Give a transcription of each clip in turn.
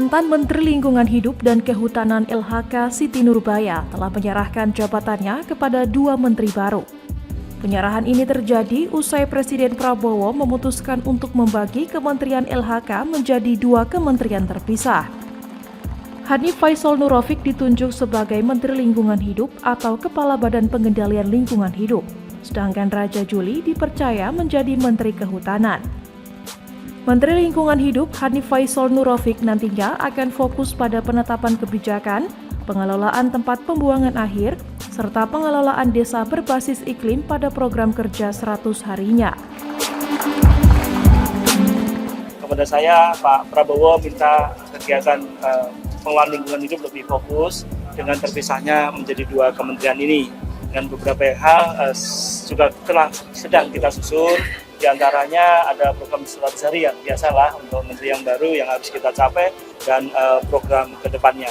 Mantan Menteri Lingkungan Hidup dan Kehutanan LHK Siti Nurbaya telah menyerahkan jabatannya kepada 2 menteri baru. Penyerahan ini terjadi usai Presiden Prabowo memutuskan untuk membagi Kementerian LHK menjadi 2 kementerian terpisah. Hanif Faisal Nurofik ditunjuk sebagai Menteri Lingkungan Hidup atau Kepala Badan Pengendalian Lingkungan Hidup, sedangkan Raja Juli dipercaya menjadi Menteri Kehutanan. Menteri Lingkungan Hidup Hanif Faisal Nurofik nantinya akan fokus pada penetapan kebijakan, pengelolaan tempat pembuangan akhir, serta pengelolaan desa berbasis iklim pada program kerja 100 harinya. Kepada saya, Pak Prabowo minta kegiatan pengelolaan lingkungan hidup lebih fokus dengan terpisahnya menjadi 2 kementerian ini. Dan beberapa hal juga telah sedang kita susun. Di antaranya ada program 100 hari yang biasalah untuk menteri yang baru yang harus kita capai dan program ke depannya.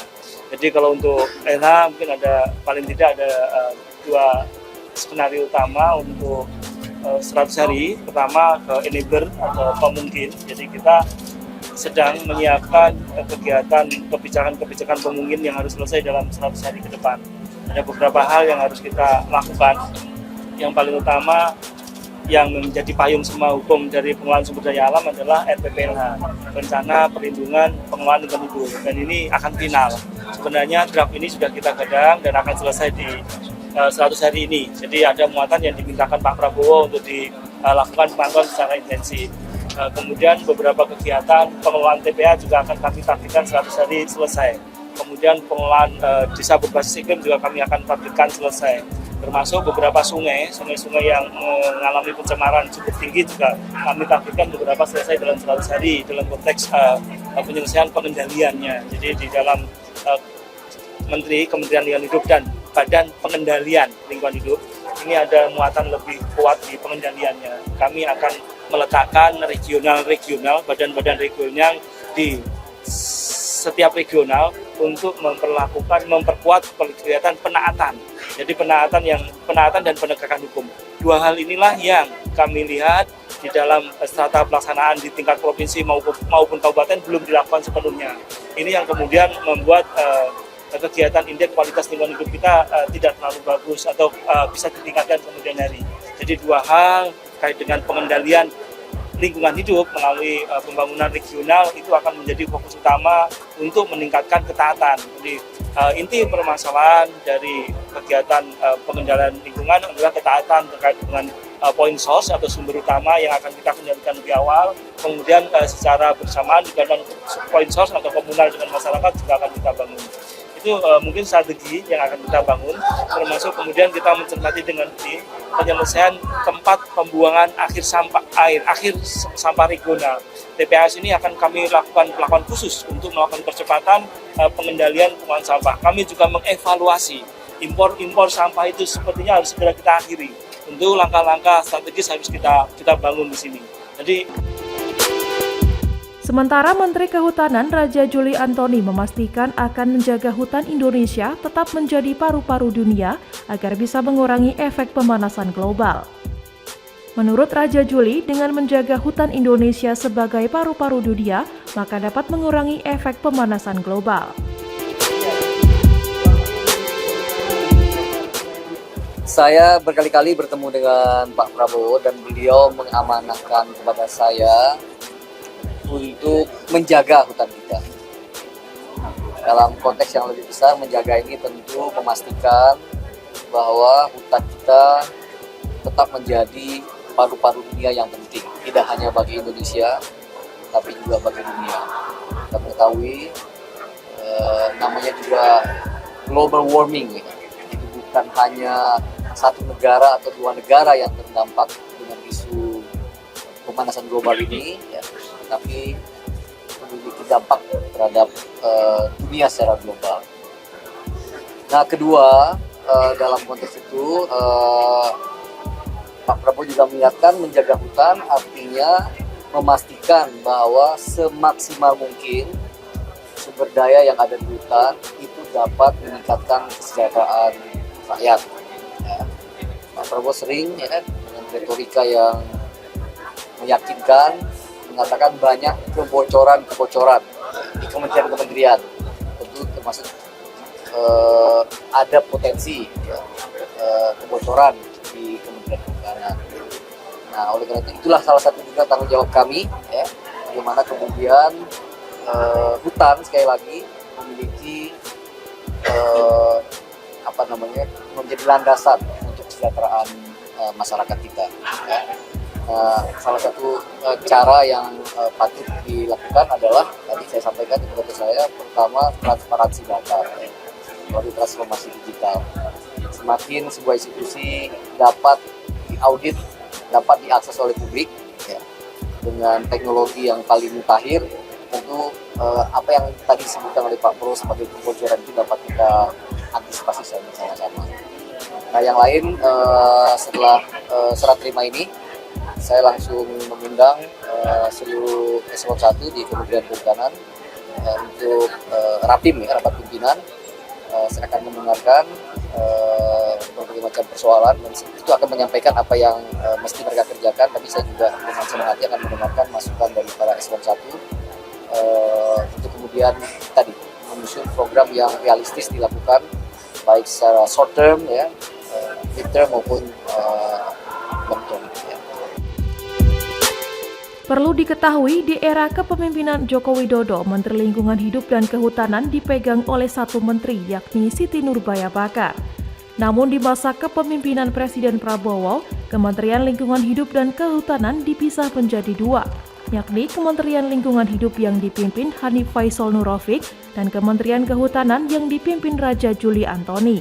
Jadi kalau untuk LH mungkin ada paling tidak ada 2 skenario utama untuk 100 hari. Pertama enabler atau pemungkin. Jadi kita sedang menyiapkan kegiatan kebijakan pemungkin yang harus selesai dalam 100 hari ke depan. Ada beberapa hal yang harus kita lakukan. Yang paling utama yang menjadi payung semua hukum dari pengelolaan sumber daya alam adalah RPPLH, Rencana Perlindungan Pengelolaan Lingkungan Hidup, dan ini akan final. Sebenarnya draft ini sudah kita gadang dan akan selesai di 100 hari ini. Jadi ada muatan yang dimintakan Pak Prabowo untuk dilakukan pemantauan secara intensif. Kemudian beberapa kegiatan pengelolaan TPA juga akan kami targetkan 100 hari selesai. Kemudian pengelolaan desa berbasis iklim juga kami akan targetkan selesai. Termasuk beberapa sungai yang mengalami pencemaran cukup tinggi juga kami targetkan beberapa selesai dalam 100 hari dalam konteks penyelesaian pengendaliannya. Jadi di dalam Kementerian Lingkungan Hidup dan Badan Pengendalian Lingkungan Hidup ini ada muatan lebih kuat di pengendaliannya. Kami akan meletakkan regional, badan-badan regional di setiap regional untuk memperkuat kegiatan penaatan. Jadi penaatan dan penegakan hukum. 2 hal inilah yang kami lihat di dalam strata pelaksanaan di tingkat provinsi maupun kabupaten belum dilakukan sepenuhnya. Ini yang kemudian membuat kegiatan indeks kualitas lingkungan hidup kita tidak terlalu bagus atau bisa ditingkatkan kemudian hari. Jadi 2 hal terkait dengan pengendalian lingkungan hidup melalui pembangunan regional itu akan menjadi fokus utama untuk meningkatkan ketaatan. Jadi inti permasalahan dari kegiatan pengendalian lingkungan adalah ketaatan terkait dengan point source atau sumber utama yang akan kita kendalikan lebih awal. Kemudian secara bersamaan juga point source atau komunal dengan masyarakat juga akan kita bangun. Itu mungkin strategi yang akan kita bangun, termasuk kemudian kita mencermati dengan penyelesaian tempat pembuangan akhir sampah regional. TPAS ini akan kami lakukan khusus untuk melakukan percepatan pengendalian pembuangan sampah. Kami juga mengevaluasi impor sampah itu sepertinya harus segera kita akhiri. Untuk langkah-langkah strategis harus kita bangun di sini. Sementara Menteri Kehutanan Raja Juli Antoni memastikan akan menjaga hutan Indonesia tetap menjadi paru-paru dunia agar bisa mengurangi efek pemanasan global. Menurut Raja Juli, dengan menjaga hutan Indonesia sebagai paru-paru dunia, maka dapat mengurangi efek pemanasan global. Saya berkali-kali bertemu dengan Pak Prabowo dan beliau mengamanahkan kepada saya untuk menjaga hutan kita. Dalam konteks yang lebih besar, menjaga ini tentu memastikan bahwa hutan kita tetap menjadi paru-paru dunia yang penting, tidak hanya bagi Indonesia, tapi juga bagi dunia. Kita mengetahui namanya juga global warming, itu bukan hanya 1 negara atau 2 negara yang terdampak dengan isu pemanasan global ini, ya, tapi memiliki dampak terhadap dunia secara global. Nah, kedua, dalam konteks itu Pak Prabowo juga mengingatkan menjaga hutan artinya memastikan bahwa semaksimal mungkin sumber daya yang ada di hutan itu dapat meningkatkan kesejahteraan rakyat. Ya. Pak Prabowo sering dengan retorika yang meyakinkan mengatakan banyak kebocoran di di kementerian-kementerian. Tentu termasuk ada potensi ya, kebocoran di Kementerian Kehutanan. Nah, oleh karena itulah salah satu juga tanggung jawab kami, ya, bagaimana kemudian hutan sekali lagi memiliki menjadi landasan untuk kesejahteraan masyarakat kita. Ya. Salah satu cara yang patut dilakukan adalah tadi saya sampaikan di foto saya, pertama transparansi data, ya, melalui transformasi digital. Semakin sebuah institusi dapat diaudit, dapat diakses oleh publik, ya, dengan teknologi yang paling mutakhir, tentu apa yang tadi disebutkan oleh Pak Pro sebagai kebocoran itu dapat kita antisipasi sama-sama. Nah, yang lain setelah serah terima ini, saya langsung mengundang seluruh eselon 1 di Kementerian Kehutanan untuk rapim, ya, rapat pimpinan. Saya akan mendengarkan berbagai macam persoalan dan itu akan menyampaikan apa yang mesti mereka kerjakan, tapi saya juga dengan senang hati akan mendengarkan masukan dari para eselon 1 untuk kemudian tadi menyusun program yang realistis dilakukan baik secara short term, ya, mid term maupun long term, ya. Perlu diketahui, di era kepemimpinan Joko Widodo, Menteri Lingkungan Hidup dan Kehutanan dipegang oleh satu menteri, yakni Siti Nurbaya Bakar. Namun di masa kepemimpinan Presiden Prabowo, Kementerian Lingkungan Hidup dan Kehutanan dipisah menjadi dua, yakni Kementerian Lingkungan Hidup yang dipimpin Hanif Faisal Nurofik dan Kementerian Kehutanan yang dipimpin Raja Juli Antoni.